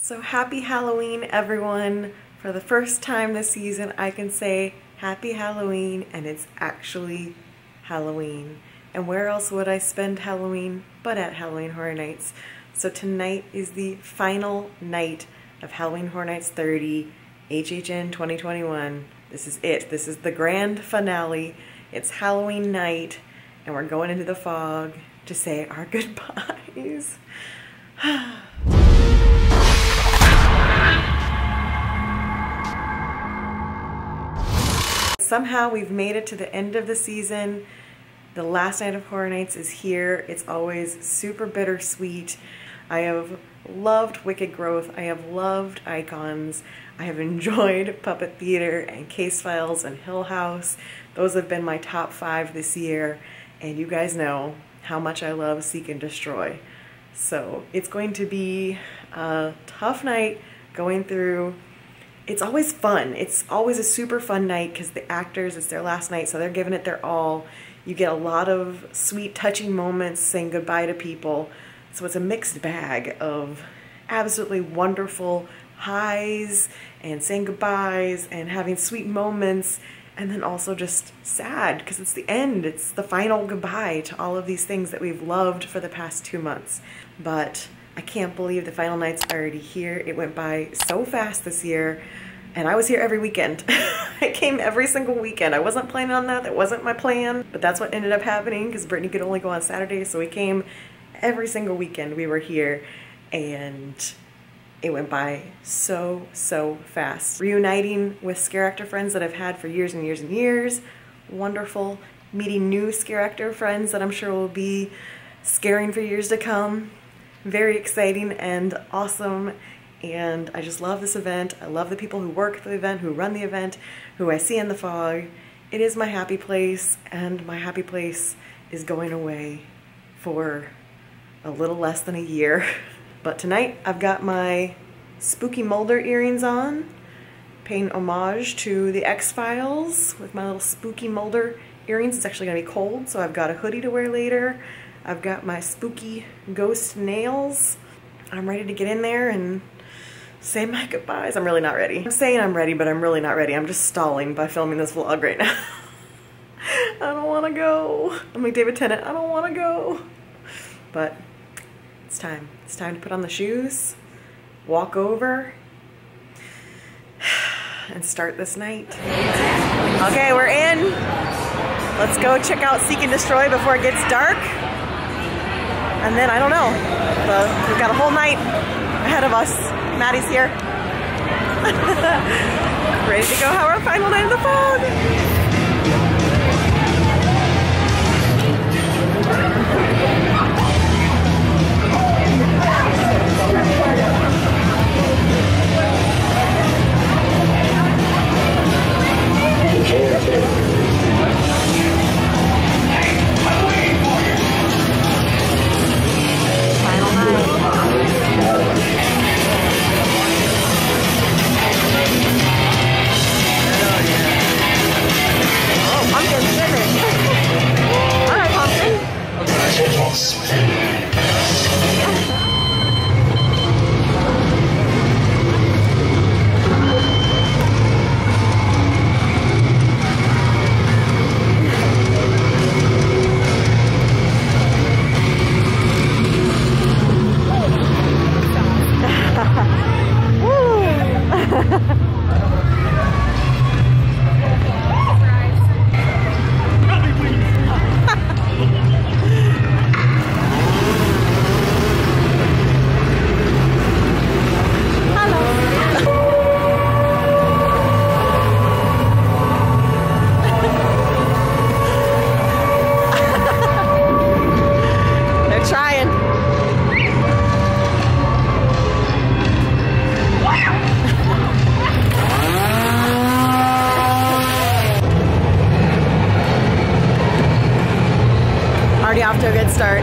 So happy Halloween, everyone. For the first time this season, I can say happy Halloween, and it's actually Halloween. And where else would I spend Halloween but at Halloween Horror Nights? So tonight is the final night of Halloween Horror Nights 30, HHN 2021. This is it. This is the grand finale. It's Halloween night, and we're going into the fog to say our goodbyes. Somehow we've made it to the end of the season. The last night of Horror Nights is here. It's always super bittersweet. I have loved Wicked Growth. I have loved Icons. I have enjoyed Puppet Theater and Case Files and Hill House. Those have been my top 5 this year. And you guys know how much I love Seek and Destroy. So it's going to be a tough night going through. It's always fun. It's always a super fun night because the actors, it's their last night, so they're giving it their all. You get a lot of sweet, touching moments saying goodbye to people. So it's a mixed bag of absolutely wonderful highs and saying goodbyes and having sweet moments, and then also just sad because it's the end. It's the final goodbye to all of these things that we've loved for the past 2 months. But I can't believe the final night's already here. It went by so fast this year, and I was here every weekend. I came every single weekend. I wasn't planning on that. That wasn't my plan, but that's what ended up happening because Brittany could only go on Saturdays, so we came every single weekend. We were here, and it went by so fast. Reuniting with scare actor friends that I've had for years and years and years. Wonderful. Meeting new scare actor friends that I'm sure will be scaring for years to come. Very exciting and awesome, and I just love this event. I love the people who work the event, who run the event, who I see in the fog. It is my happy place, and my happy place is going away for a little less than a year. But tonight I've got my spooky Mulder earrings on, paying homage to the X-Files with my little spooky Mulder earrings. It's actually gonna be cold, so I've got a hoodie to wear later. I've got my spooky ghost nails. I'm ready to get in there and say my goodbyes. I'm really not ready. I'm saying I'm ready, but I'm really not ready. I'm just stalling by filming this vlog right now. I don't wanna go. I'm like David Tennant, I don't wanna go. But it's time. It's time to put on the shoes, walk over, and start this night. Okay, we're in. Let's go check out Seek and Destroy before it gets dark. And then, I don't know, we've got a whole night ahead of us. Maddie's here. Ready to go have our final night in the fog. Off to a good start.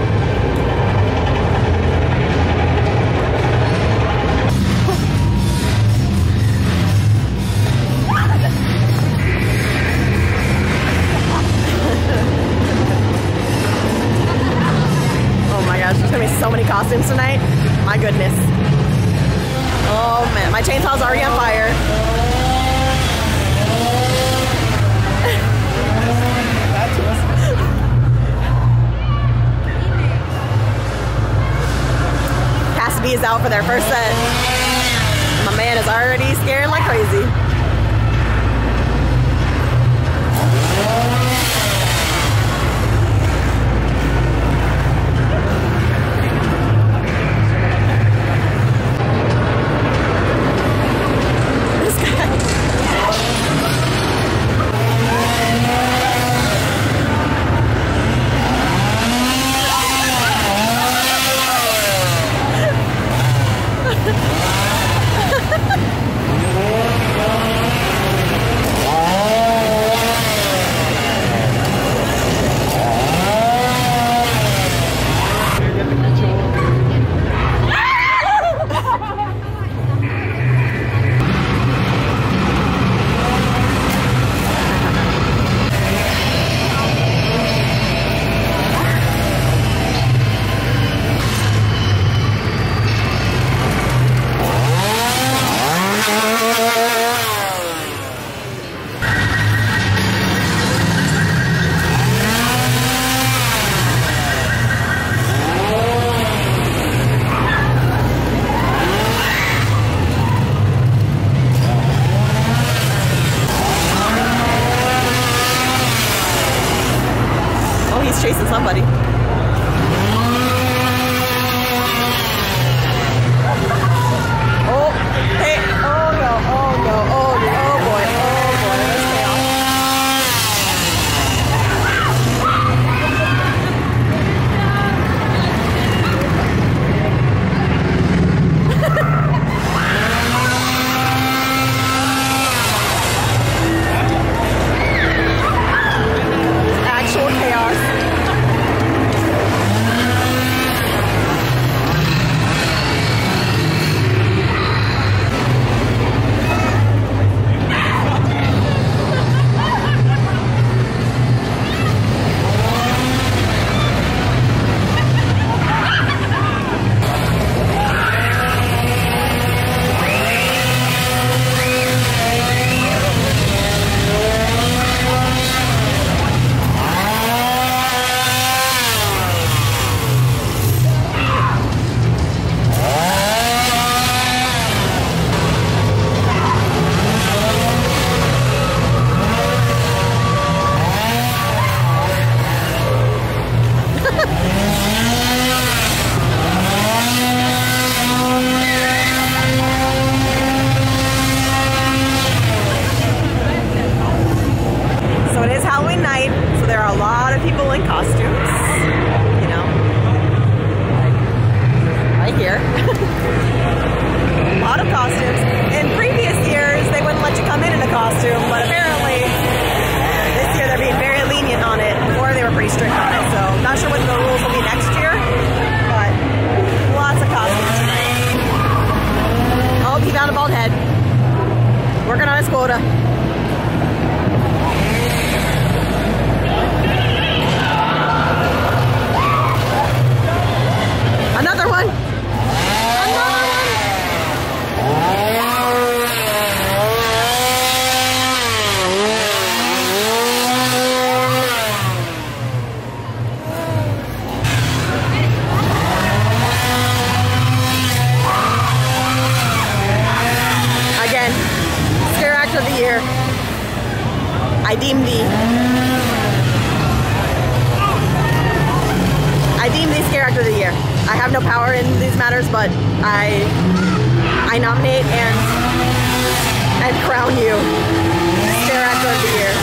Oh my gosh, there's gonna be so many costumes tonight. My goodness. Oh That chainsaw's already on fire. Cassidy is out for their first set. My man is already scaring like crazy. Chasing somebody. Oh, hey, oh no, oh no, oh no, oh boy, let's stay off. Actual chaos. I deem these character of the year. I have no power in these matters, but I nominate and crown you character of the year.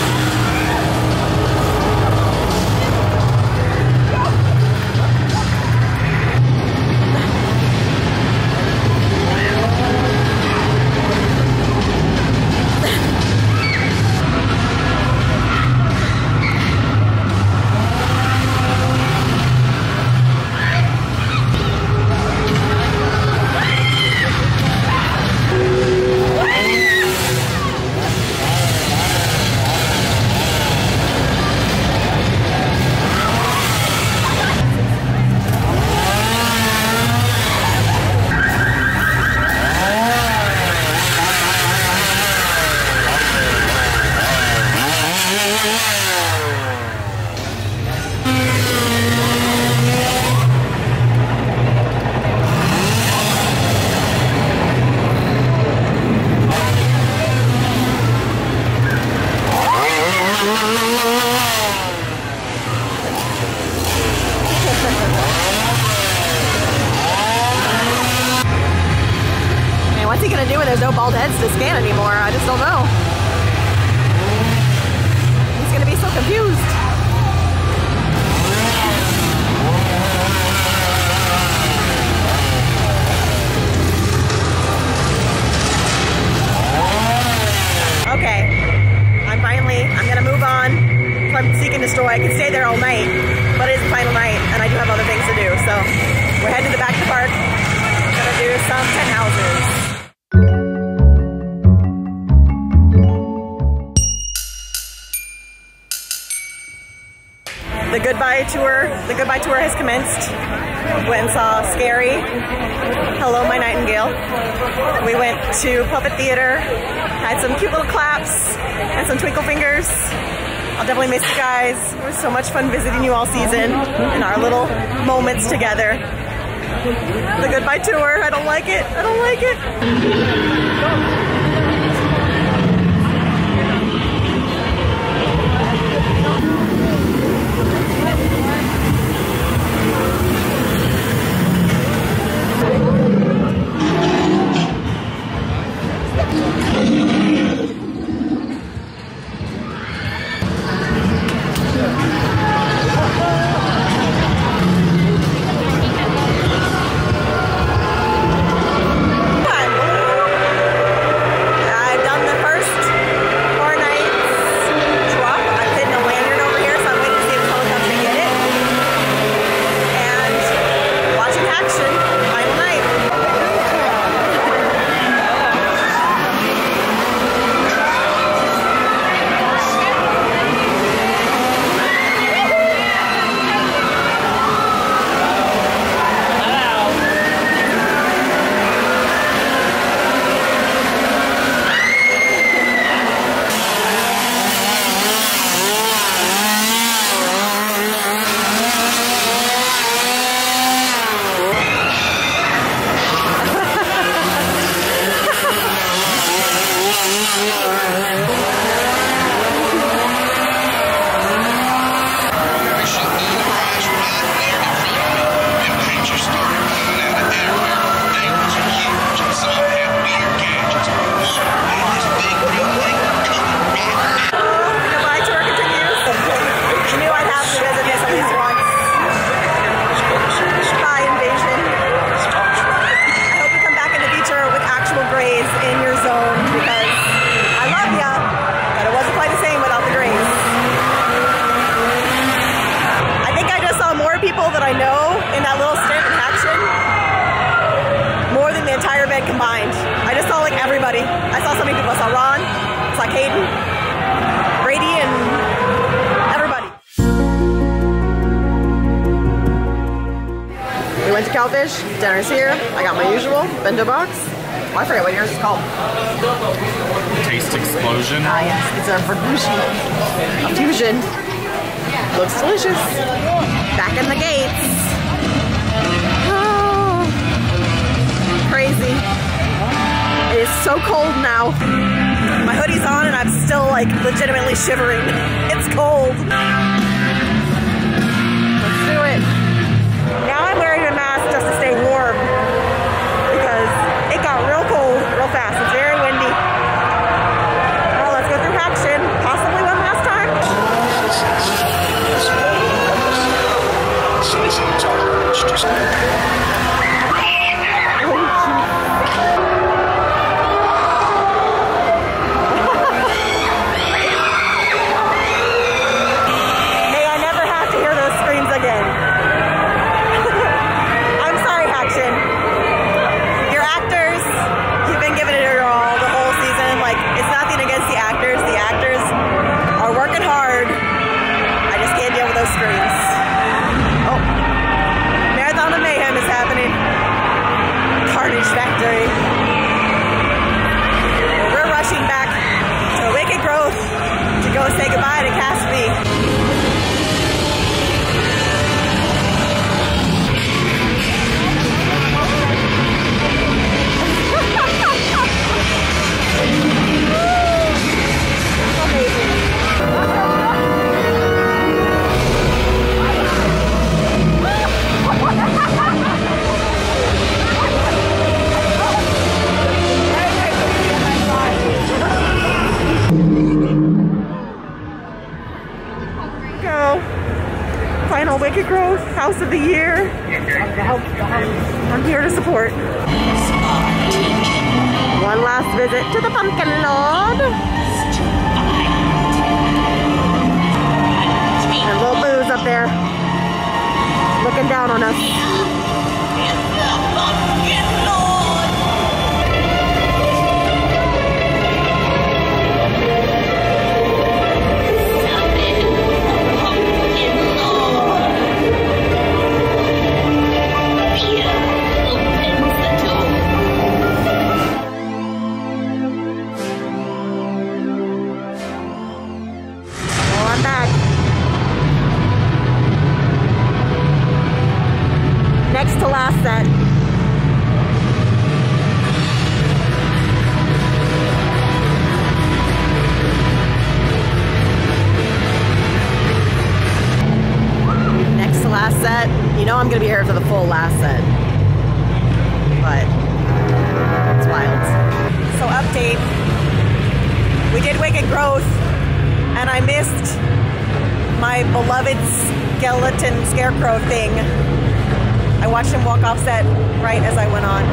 What's he gonna do when there's no bald heads to scan anymore? I just don't know. He's gonna be so confused. Okay, I'm gonna move on from Seek and Destroy. I could stay there all night, but it is the final night, and I do have other things to do. So we're heading to the back of the park. Gonna do some tent houses. The goodbye tour has commenced. Went and saw Scary, Hello My Nightingale. We went to Puppet Theater, had some cute little claps and some twinkle fingers. I'll definitely miss you guys. It was so much fun visiting you all season and our little moments together. The goodbye tour, I don't like it. I don't like it. Combined. I just saw like everybody. I saw so many people. I saw Ron, I saw Caden, Brady, and everybody. We went to Cowfish. Dinner's here. I got my usual bento box. Oh, I forget what yours is called. Taste Explosion. Ah yes, it's a fusion. Looks delicious. Back in the gates. Crazy. It is so cold now. My hoodie's on and I'm still like legitimately shivering. It's cold. Let's do it. Now I'm wearing a mask just to stay warm because it got real cold real fast. It's very windy. Well, let's go through action. Possibly one last time. May I never have to hear those screams again. I'm sorry, Hatch. house of the year. I'm here to support. One last visit to the pumpkin lord. And little Boo's up there, looking down on us. Next to last set. Next to last set. You know I'm gonna be here for the full last set. But it's wild. So update. We did Wicked Growth and I missed my beloved skeleton scarecrow thing. I watched him walk off set right as I went on.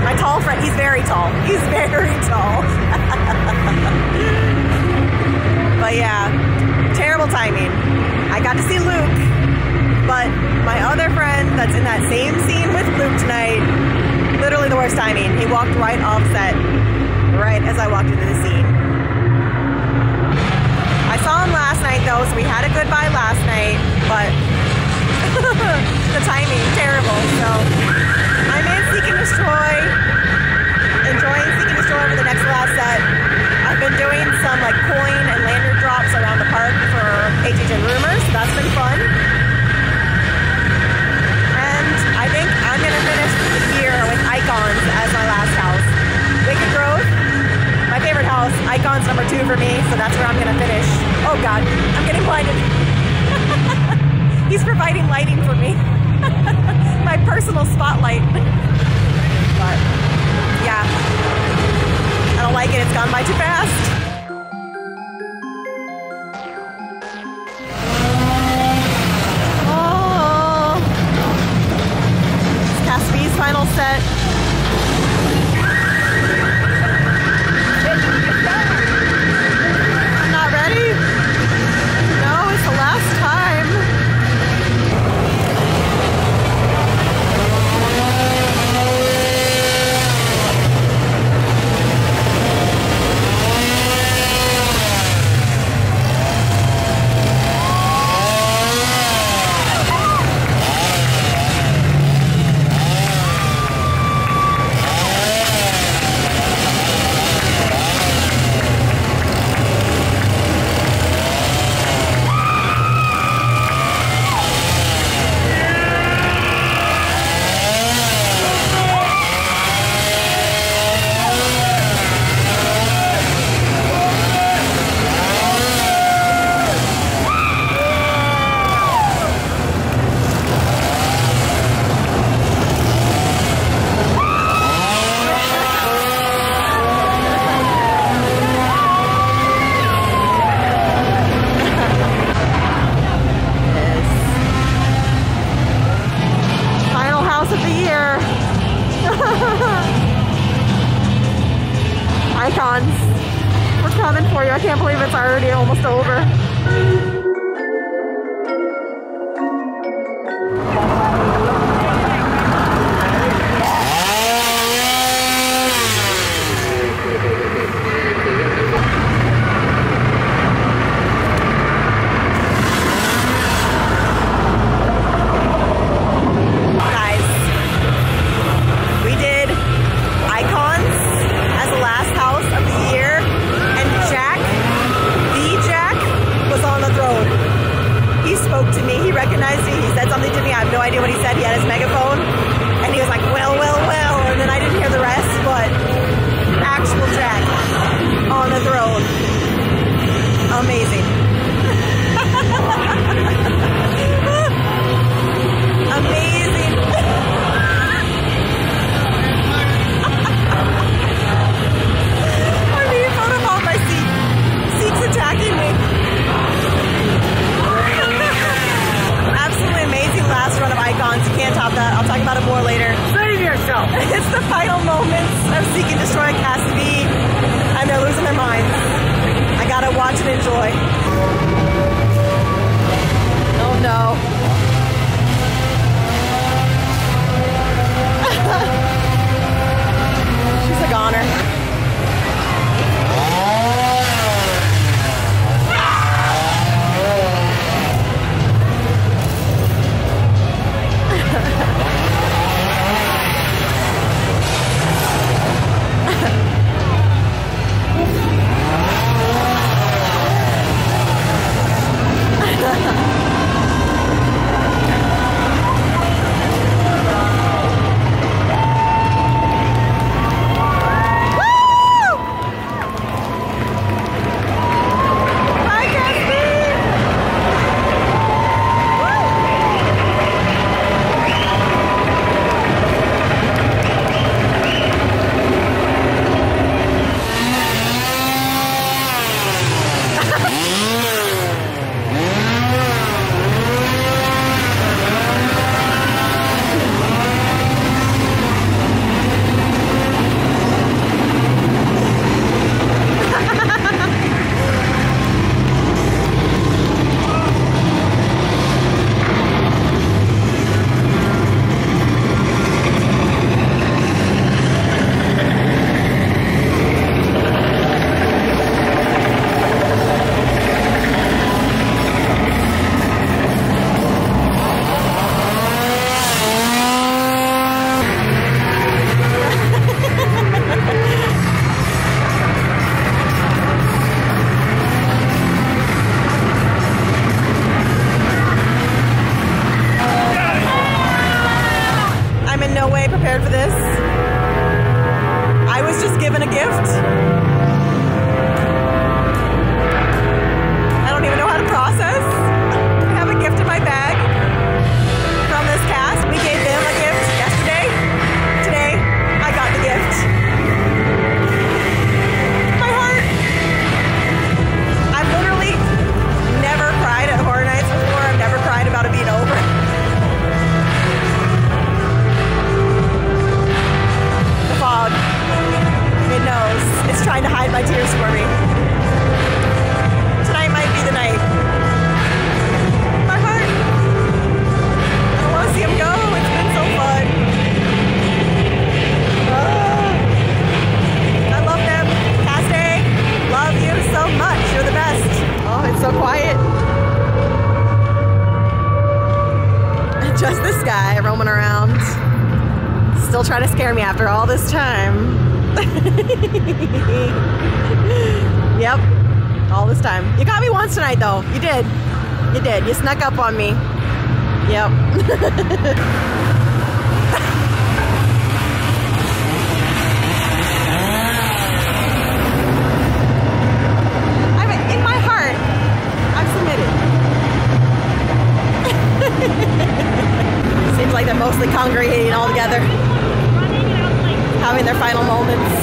My tall friend, he's very tall. He's very tall. But yeah, terrible timing. I got to see Luke, but my other friend that's in that same scene with Luke tonight, literally the worst timing. He walked right off set, right as I walked into the scene. I saw him last night though, so we had a goodbye last night, but the timing, terrible. So I'm in Seek and Destroy, enjoying Seek and Destroy over the next last set. I've been doing some like coin and lanyard drops around the park for HHN rumors, so that's been fun. And I think I'm gonna finish the year with Icons as my last house. Wicked Growth, my favorite house. Icons number 2 for me, so that's where I'm gonna finish. Oh God, I'm getting blinded. He's providing lighting for me. My personal spotlight. But yeah, I don't like it, it's gone by too fast. Oh, it's Caspi's final set. Not ready? No, it's the last time. Icons, we're coming for you. I can't believe it's already almost over. On the throne. No. It's the final moments of Seek and Destroy Cast B, and they're losing their minds. I gotta watch and enjoy. Oh no. She's a goner. Prepared for this. I was just given a gift. I don't even know how to process. I have a gift in my bag from this cast. We gave them a gift yesterday. Today, I got the gift. My heart. I've literally never cried at Horror Nights before. I've never cried about it being over. Fog. It knows. It's trying to hide my tears for me. Tonight might be the night. My heart. I don't want to see him go. It's been so fun. I love them. Caste, love you so much. You're the best. Oh, it's so quiet. Just this guy roaming around. Still trying to scare me after all this time. Yep, all this time. You got me once tonight though. You did. You did. You snuck up on me. Yep. In my heart, I'm submitted. Seems like they're mostly congregating all together, having their final moments.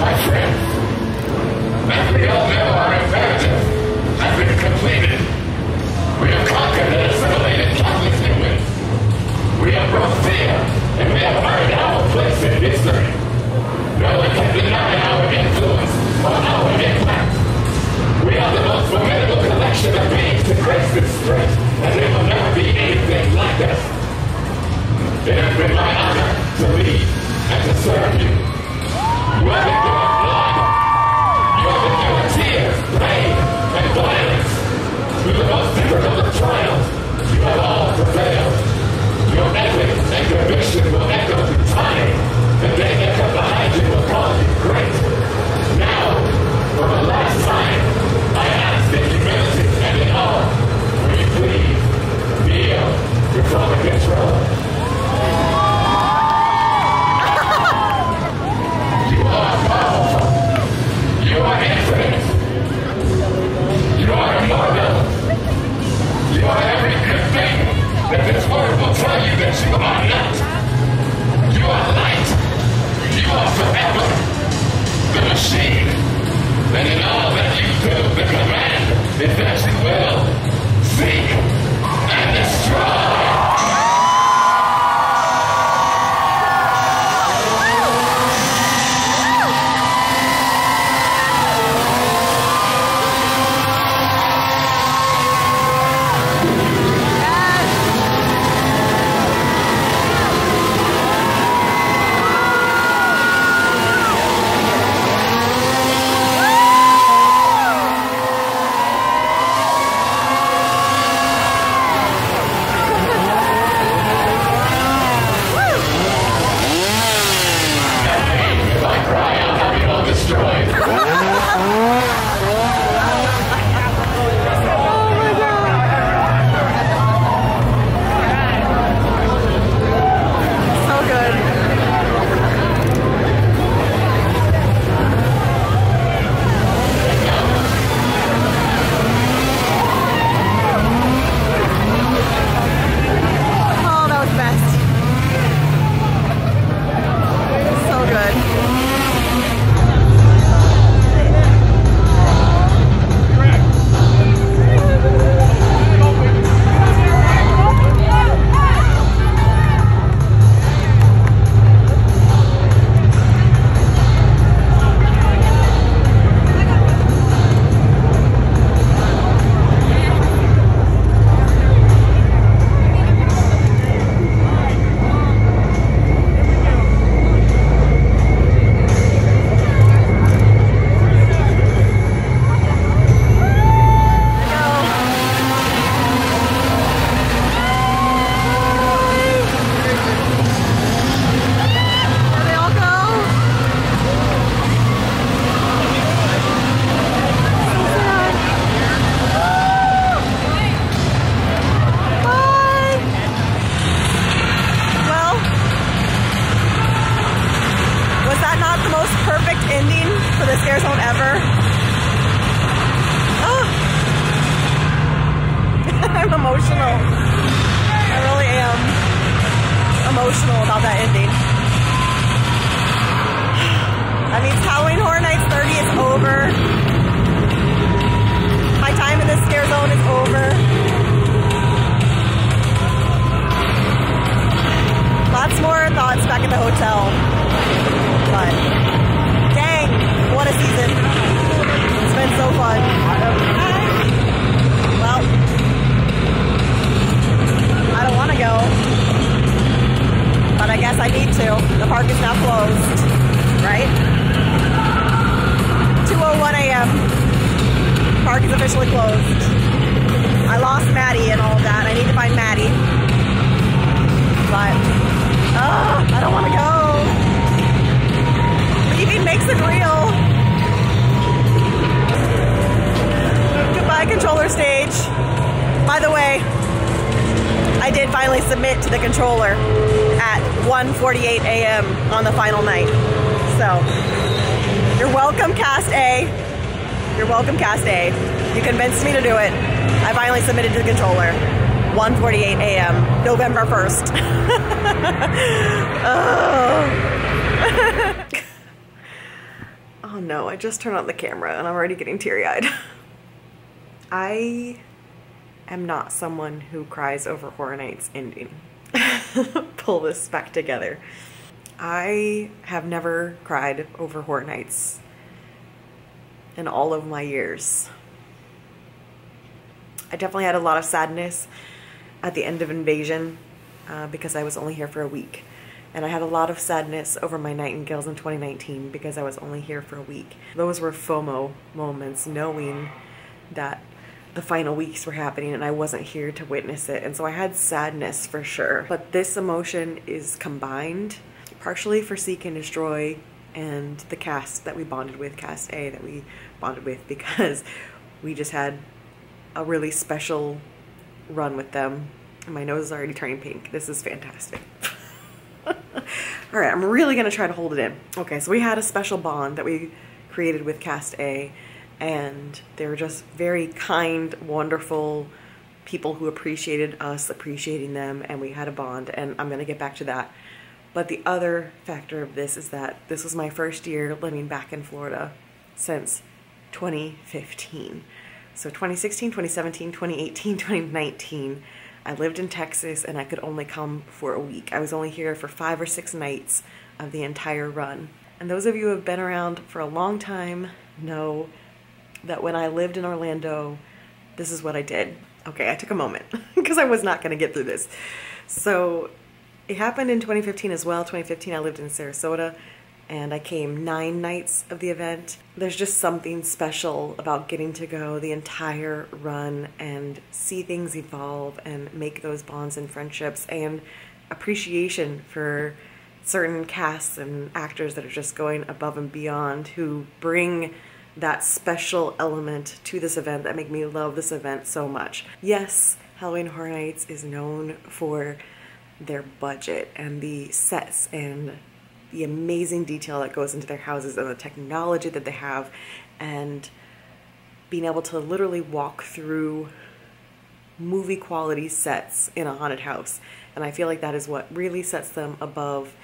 My friends, as we all know, our imperative has been completed. We have conquered and assimilated countless humans. We have brought fear, and we have earned our place in history. No one can deny our influence or our impact. We are the most formidable collection of beings to grace this street, and there will never be anything like us. It has been my honor to lead and to serve you. You have endured blood. You have endured tears, pain, and violence. Through the most difficult of trials, you have all prevailed. Your ethics and conviction will echo through time, and they that come behind you will call you great. Now, for the last time, I ask in humility and in awe, will you please kneel before the control? You are powerful. You are infinite. You are immortal. You are every good thing that this world will tell you that you are not. You are light. You are forever. The machine. And in all that you do, the command is that you will seek and destroy. emotional. I really am emotional about that ending. That means Halloween Horror Nights 30 is over. My time in this scare zone is over. Lots more thoughts back at the hotel. But dang, what a season. It's been so fun. Well, I don't want to go, but I guess I need to. The park is now closed, right? 2:01 a.m. Park is officially closed. I lost Maddie and all of that. I need to find Maddie. But, I don't want to go. Leaving makes it real. Goodbye, controller stage. By the way, I did finally submit to the controller at 1:48 a.m. on the final night. So, you're welcome, Cast A. You're welcome, Cast A. You convinced me to do it. I finally submitted to the controller. 1:48 a.m. November 1st. Oh no, I just turned on the camera and I'm already getting teary-eyed. I am not someone who cries over Horror Nights ending. Pull this back together. I have never cried over Horror Nights in all of my years. I definitely had a lot of sadness at the end of Invasion because I was only here for a week. And I had a lot of sadness over my Nightingales in 2019 because I was only here for a week. Those were FOMO moments, knowing that the final weeks were happening and I wasn't here to witness it. And so I had sadness for sure. But this emotion is combined partially for Seek and Destroy and the cast that we bonded with, cast A that we bonded with, because we just had a really special run with them. And my nose is already turning pink. This is fantastic. All right, I'm really gonna try to hold it in. Okay, so we had a special bond that we created with cast A, and they were just very kind, wonderful people who appreciated us appreciating them, and we had a bond, and I'm gonna get back to that. But the other factor of this is that this was my first year living back in Florida since 2015. So 2016, 2017, 2018, 2019, I lived in Texas and I could only come for a week. I was only here for 5 or 6 nights of the entire run. And those of you who have been around for a long time know that when I lived in Orlando, this is what I did. Okay, I took a moment because I was not gonna get through this. So it happened in 2015 as well. 2015 I lived in Sarasota and I came 9 nights of the event. There's just something special about getting to go the entire run and see things evolve and make those bonds and friendships and appreciation for certain casts and actors that are just going above and beyond, who bring that special element to this event that make me love this event so much. Yes, Halloween Horror Nights is known for their budget and the sets and the amazing detail that goes into their houses and the technology that they have, and being able to literally walk through movie quality sets in a haunted house. And I feel like that is what really sets them above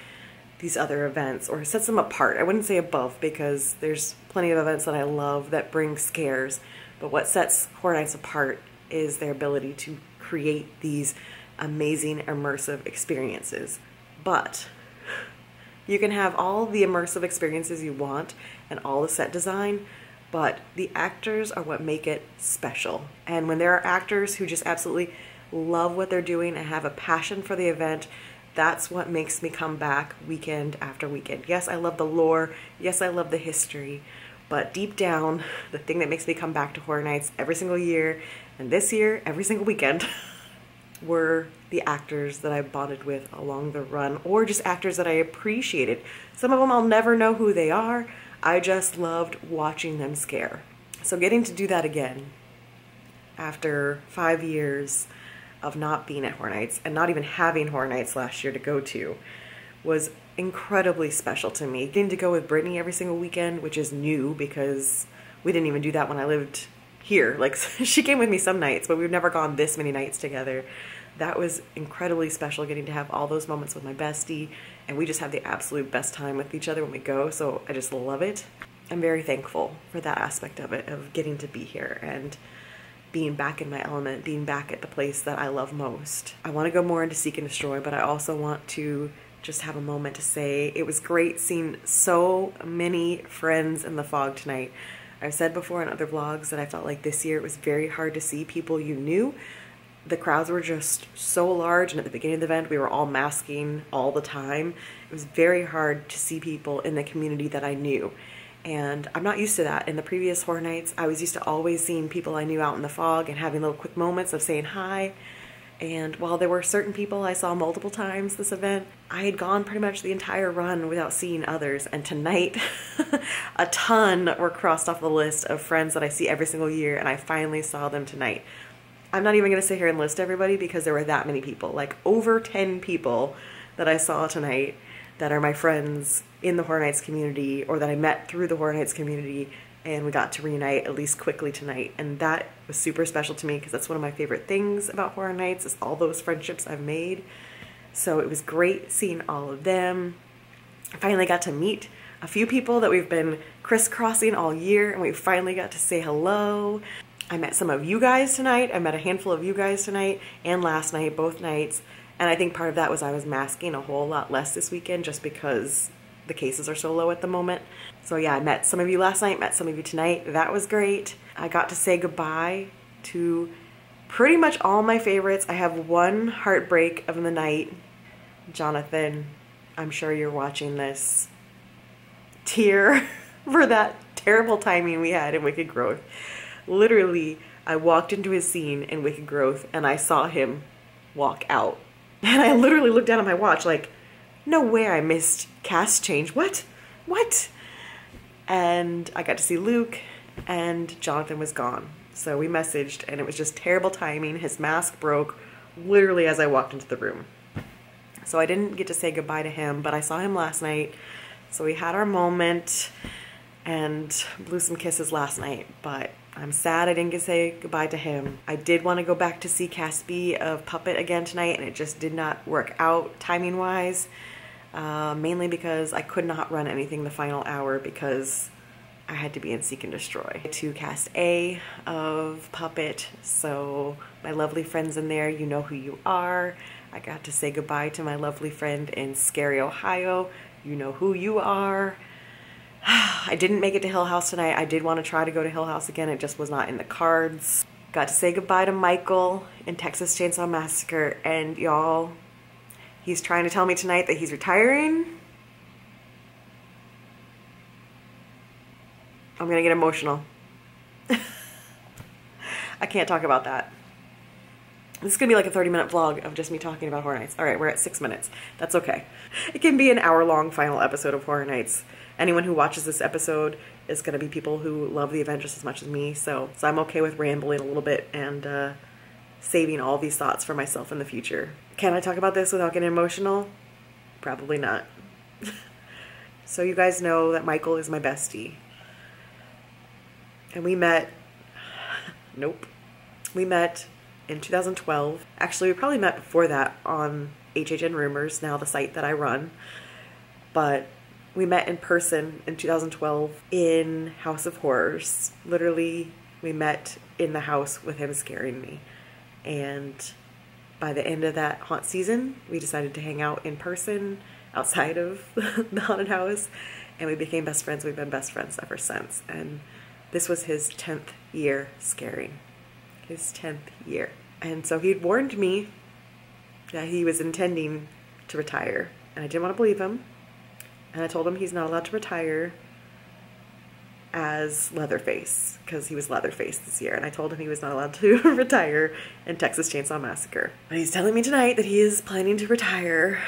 these other events, or sets them apart. I wouldn't say above, because there's plenty of events that I love that bring scares, but what sets Horror Nights apart is their ability to create these amazing immersive experiences. But you can have all the immersive experiences you want and all the set design, but the actors are what make it special. And when there are actors who just absolutely love what they're doing and have a passion for the event, that's what makes me come back weekend after weekend. Yes, I love the lore. Yes, I love the history. But deep down, the thing that makes me come back to Horror Nights every single year, and this year, every single weekend, were the actors that I bonded with along the run, or just actors that I appreciated. Some of them I'll never know who they are. I just loved watching them scare. So getting to do that again after 5 years of not being at Horror Nights and not even having Horror Nights last year to go to was incredibly special to me. Getting to go with Brittany every single weekend, which is new because we didn't even do that when I lived here. Like, she came with me some nights, but we've never gone this many nights together. That was incredibly special, getting to have all those moments with my bestie, and we just have the absolute best time with each other when we go, so I just love it. I'm very thankful for that aspect of it, of getting to be here and being back in my element, being back at the place that I love most. I want to go more into Seek and Destroy, but I also want to just have a moment to say it was great seeing so many friends in the fog tonight. I've said before in other vlogs that I felt like this year it was very hard to see people you knew. The crowds were just so large, and at the beginning of the event we were all masking all the time. It was very hard to see people in the community that I knew, and I'm not used to that. In the previous Horror Nights, I was used to always seeing people I knew out in the fog and having little quick moments of saying hi. And while there were certain people I saw multiple times this event, I had gone pretty much the entire run without seeing others. And tonight, a ton were crossed off the list of friends that I see every single year, and I finally saw them tonight. I'm not even gonna sit here and list everybody because there were that many people, like over 10 people that I saw tonight that are my friends in the Horror Nights community, or that I met through the Horror Nights community, and we got to reunite at least quickly tonight. And that was super special to me because that's one of my favorite things about Horror Nights, is all those friendships I've made. So it was great seeing all of them. I finally got to meet a few people that we've been crisscrossing all year, and we finally got to say hello. I met some of you guys tonight. I met a handful of you guys tonight and last night, both nights. And I think part of that was I was masking a whole lot less this weekend just because the cases are so low at the moment. So yeah, I met some of you last night, met some of you tonight. That was great. I got to say goodbye to pretty much all my favorites. I have one heartbreak of the night. Jonathan, I'm sure you're watching this. Tear for that terrible timing we had in Wicked Growth. Literally, I walked into his scene in Wicked Growth and I saw him walk out. And I literally looked down at my watch like, no way I missed cast change. What? What? And I got to see Luke and Jonathan was gone. So we messaged and it was just terrible timing. His mask broke literally as I walked into the room. So I didn't get to say goodbye to him, but I saw him last night. So we had our moment and blew some kisses last night, but I'm sad I didn't get to say goodbye to him. I did want to go back to see Cast B of Puppet again tonight, and it just did not work out timing-wise, mainly because I could not run anything the final hour because I had to be in Seek and Destroy. To Cast A of Puppet, so my lovely friends in there, you know who you are. I got to say goodbye to my lovely friend in Scary, Ohio. You know who you are. I didn't make it to Hill House tonight. I did want to try to go to Hill House again. It just was not in the cards. Got to say goodbye to Michael in Texas Chainsaw Massacre. And y'all, he's trying to tell me tonight that he's retiring. I'm going to get emotional. I can't talk about that. This is going to be like a 30-minute vlog of just me talking about Horror Nights. All right, we're at 6 minutes. That's okay. It can be an hour-long final episode of Horror Nights. Anyone who watches this episode is going to be people who love the event just as much as me. So I'm okay with rambling a little bit and saving all these thoughts for myself in the future. Can I talk about this without getting emotional? Probably not. So you guys know that Michael is my bestie. And we met... Nope. We met in 2012. Actually, we probably met before that on HHN Rumors, now the site that I run. But we met in person in 2012 in House of Horrors. Literally, we met in the house with him scaring me. And by the end of that haunt season, we decided to hang out in person outside of the haunted house. And we became best friends. We've been best friends ever since. And this was his 10th year scaring. His 10th year. And so he'd warned me that he was intending to retire. And I didn't want to believe him. And I told him he's not allowed to retire as Leatherface, because he was Leatherface this year. And I told him he was not allowed to retire in Texas Chainsaw Massacre. But he's telling me tonight that he is planning to retire.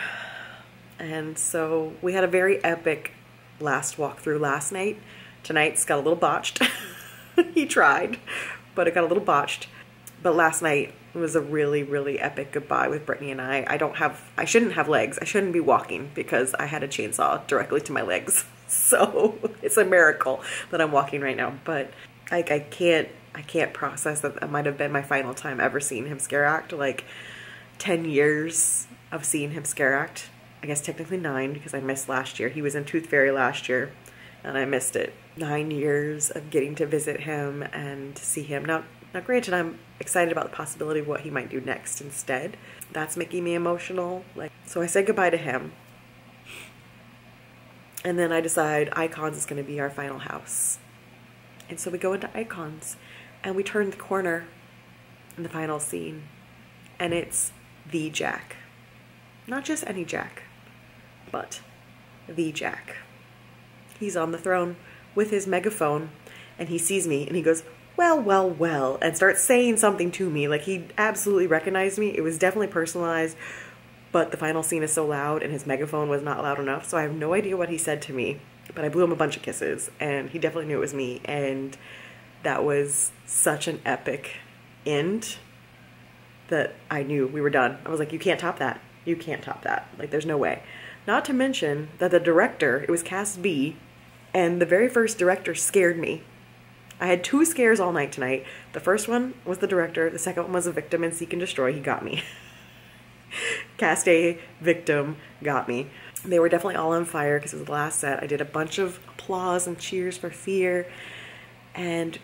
And so we had a very epic last walkthrough last night. Tonight's got a little botched. He tried, but it got a little botched. But last night was a really, really epic goodbye with Brittany and I. I shouldn't have legs. I shouldn't be walking because I had a chainsaw directly to my legs. So it's a miracle that I'm walking right now. But like I can't process that might have been my final time ever seeing him scare act. Like 10 years of seeing him scare act. I guess technically 9 because I missed last year. He was in Tooth Fairy last year and I missed it. 9 years of getting to visit him and to see him. Now granted, I'm excited about the possibility of what he might do next instead. That's making me emotional. So I said goodbye to him. And then I decide Icons is going to be our final house. And so we go into Icons and we turn the corner in the final scene. And it's the Jack. Not just any Jack, but the Jack. He's on the throne with his megaphone and he sees me and he goes, well, well, well, and starts saying something to me. Like he absolutely recognized me. It was definitely personalized, but the final scene is so loud and his megaphone was not loud enough. So I have no idea what he said to me, but I blew him a bunch of kisses and he definitely knew it was me. And that was such an epic end that I knew we were done. I was like, you can't top that. You can't top that. Like there's no way. Not to mention that the director, it was Cast B, and the very first director scared me. I had 2 scares all night tonight. The first one was the director. The second one was a victim in Seek and Destroy. He got me. Cast A victim got me. They were definitely all on fire because it was the last set. I did a bunch of applause and cheers for Fear. And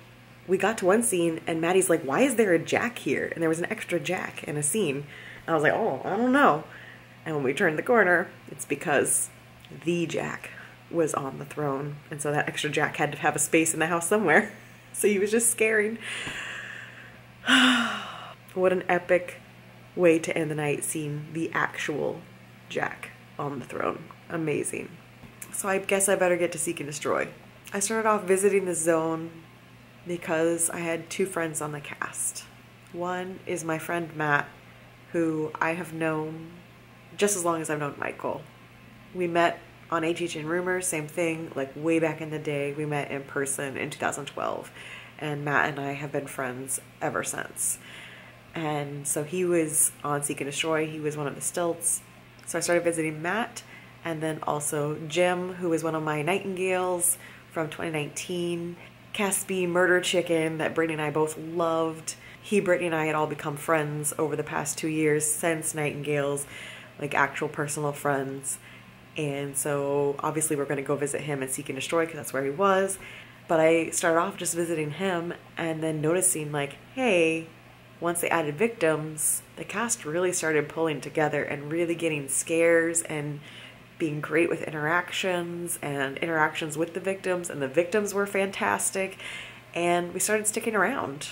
we got to one scene and Maddie's like, why is there a Jack here? And there was an extra Jack in a scene. And I was like, oh, I don't know. And when we turned the corner, it's because the Jack was on the throne. And so that extra Jack had to have a space in the house somewhere. So he was just scaring. What an epic way to end the night, seeing the actual Jack on the throne. Amazing. So I guess I better get to Seek and Destroy. I started off visiting the zone because I had two friends on the cast. One is my friend Matt, who I have known just as long as I've known Michael. We met on HHN Rumors, same thing, like way back in the day. We met in person in 2012, and Matt and I have been friends ever since. And so he was on Seek and Destroy. He was one of the stilts. So I started visiting Matt, and then also Jim, who was one of my Nightingales from 2019. Caspi Murder Chicken that Brittany and I both loved. Brittany and I had all become friends over the past 2 years since Nightingales, like actual personal friends. And so obviously we're going to go visit him and Seek and Destroy because that's where he was. But I started off just visiting him and then noticing like, hey, once they added victims, the cast really started pulling together and really getting scares and being great with interactions with the victims, and the victims were fantastic. And we started sticking around,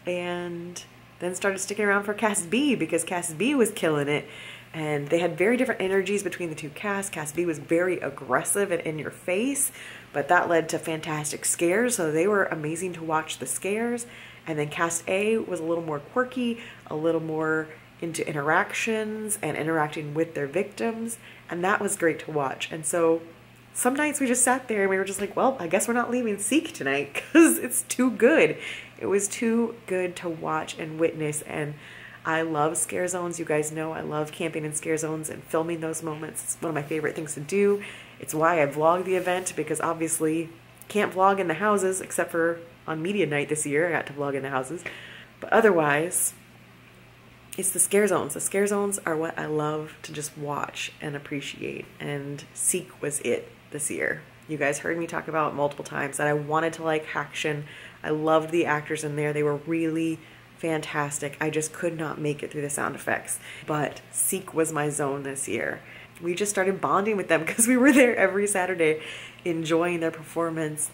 and then started sticking around for Cast B because Cast B was killing it. And they had very different energies between the two casts. Cast B was very aggressive and in your face, but that led to fantastic scares, so they were amazing to watch the scares. And then Cast A was a little more quirky, a little more into interactions and interacting with their victims, and that was great to watch. And so some nights we just sat there and we were just like, well, I guess we're not leaving Seek tonight because it's too good. It was too good to watch and witness. And I love scare zones. You guys know I love camping in scare zones and filming those moments. It's one of my favorite things to do. It's why I vlog the event, because obviously can't vlog in the houses except for on media night this year. I got to vlog in the houses, but otherwise it's the scare zones. The scare zones are what I love to just watch and appreciate, and Seek was it this year. You guys heard me talk about it multiple times that I wanted to like HHN. I loved the actors in there. They were really fantastic. I just could not make it through the sound effects, but Seek was my zone this year. We just started bonding with them because we were there every Saturday enjoying their performance,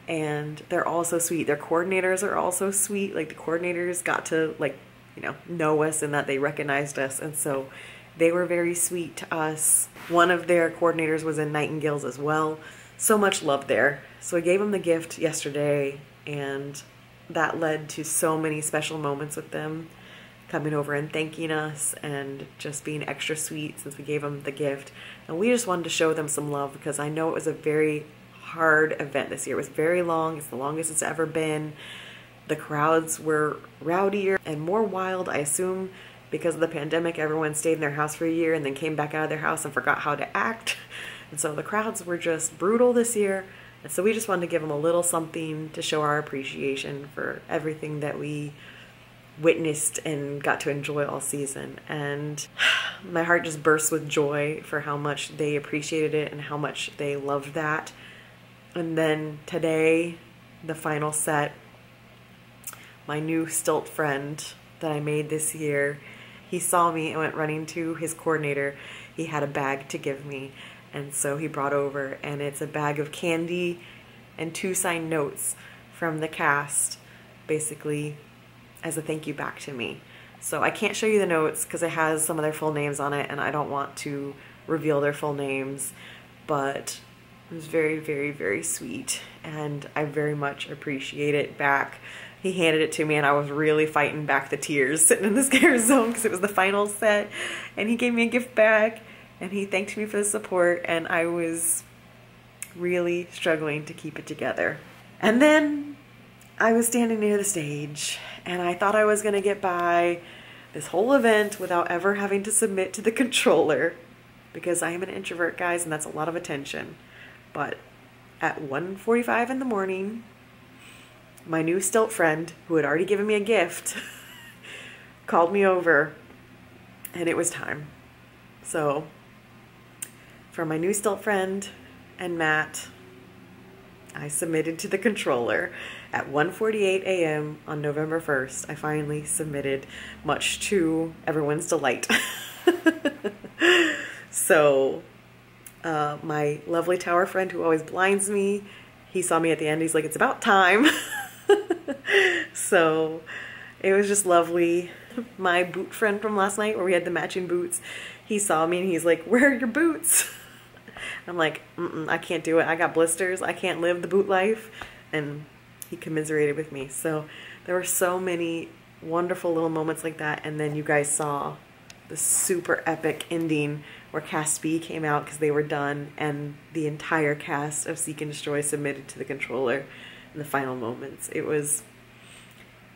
and they're all so sweet. Their coordinators are also sweet. Like the coordinators got to like, you know us and that they recognized us, and so they were very sweet to us. One of their coordinators was in Nightingales as well. So much love there. So I gave them the gift yesterday, and that led to so many special moments with them coming over and thanking us and just being extra sweet since we gave them the gift. And we just wanted to show them some love because I know it was a very hard event this year. It was very long. It's the longest it's ever been. The crowds were rowdier and more wild, I assume, because of the pandemic. Everyone stayed in their house for a year and then came back out of their house and forgot how to act. And so the crowds were just brutal this year. And so we just wanted to give them a little something to show our appreciation for everything that we witnessed and got to enjoy all season. And my heart just burst with joy for how much they appreciated it and how much they loved that. And then today, the final set, my new stilt friend that I made this year, he saw me and went running to his coordinator. He had a bag to give me, and so he brought over, and it's a bag of candy and 2 signed notes from the cast, basically as a thank you back to me. So I can't show you the notes because it has some of their full names on it, and I don't want to reveal their full names, but it was very, very, very sweet, and I very much appreciate it back. He handed it to me and I was really fighting back the tears sitting in the scare zone because it was the final set, and he gave me a gift back and he thanked me for the support, and I was really struggling to keep it together. And then I was standing near the stage and I thought I was going to get by this whole event without ever having to submit to the controller because I am an introvert, guys, and that's a lot of attention. But at 1:45 in the morning, my new stilt friend, who had already given me a gift, called me over, and it was time. So for my new stilt friend and Matt, I submitted to the controller at 1:48 a.m. on November 1st. I finally submitted, much to everyone's delight. So my lovely tower friend who always blinds me, he saw me at the end. He's like, it's about time. So it was just lovely. My boot friend from last night, where we had the matching boots, he saw me and he's like, where are your boots? I'm like, I can't do it. I got blisters. I can't live the boot life. And he commiserated with me. So there were so many wonderful little moments like that. And then you guys saw the super epic ending where Cast B came out because they were done, and the entire cast of Seek and Destroy submitted to the controller in the final moments. It was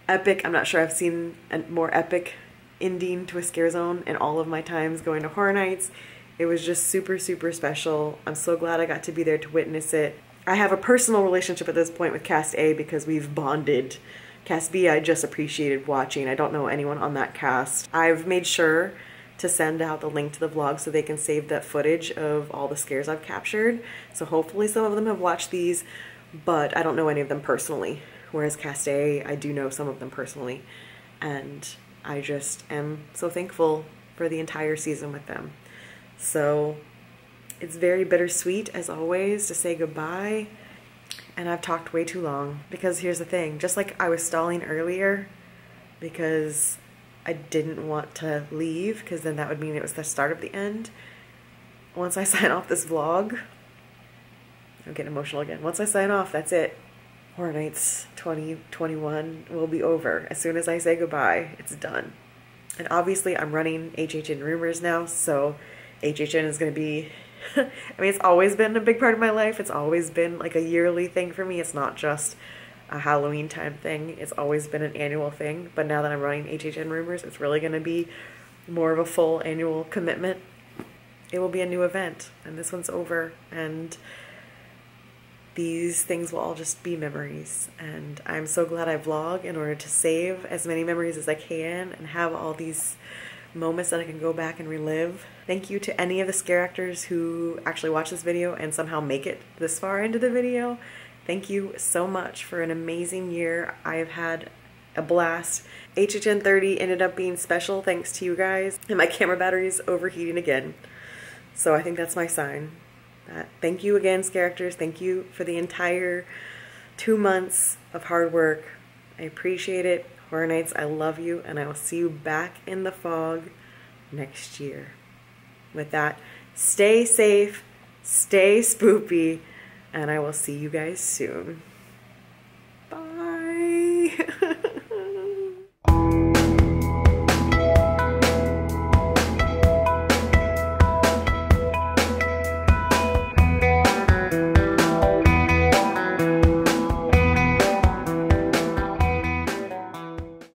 epic. I'm not sure I've seen a more epic ending to a scare zone in all of my times going to Horror Nights. It was just super, super special. I'm so glad I got to be there to witness it. I have a personal relationship at this point with Cast A because we've bonded. Cast B, I just appreciated watching. I don't know anyone on that cast. I've made sure to send out the link to the vlog so they can save that footage of all the scares I've captured. So hopefully some of them have watched these, but I don't know any of them personally. Whereas Cast A, I do know some of them personally. And I just am so thankful for the entire season with them. So it's very bittersweet, as always, to say goodbye. And I've talked way too long, because here's the thing. Just like I was stalling earlier because I didn't want to leave, because then that would mean it was the start of the end. Once I sign off this vlog, I'm getting emotional again. Once I sign off, that's it. Horror Nights 2021 will be over. As soon as I say goodbye, it's done. And obviously I'm running HHN Rumors now, so HHN is going to be, I mean, it's always been a big part of my life. It's always been like a yearly thing for me. It's not just a Halloween time thing. It's always been an annual thing. But now that I'm running HHN Rumors, it's really going to be more of a full annual commitment. It will be a new event, and this one's over. And these things will all just be memories. And I'm so glad I vlog in order to save as many memories as I can and have all these moments that I can go back and relive. Thank you to any of the scare actors who actually watch this video and somehow make it this far into the video. Thank you so much for an amazing year. I have had a blast. HHN30 ended up being special thanks to you guys, and my camera battery's overheating again. So I think that's my sign. Thank you again, scare actors. Thank you for the entire 2 months of hard work. I appreciate it. Horror Nights, I love you, and I will see you back in the fog next year. With that, stay safe, stay spoopy, and I will see you guys soon. Bye.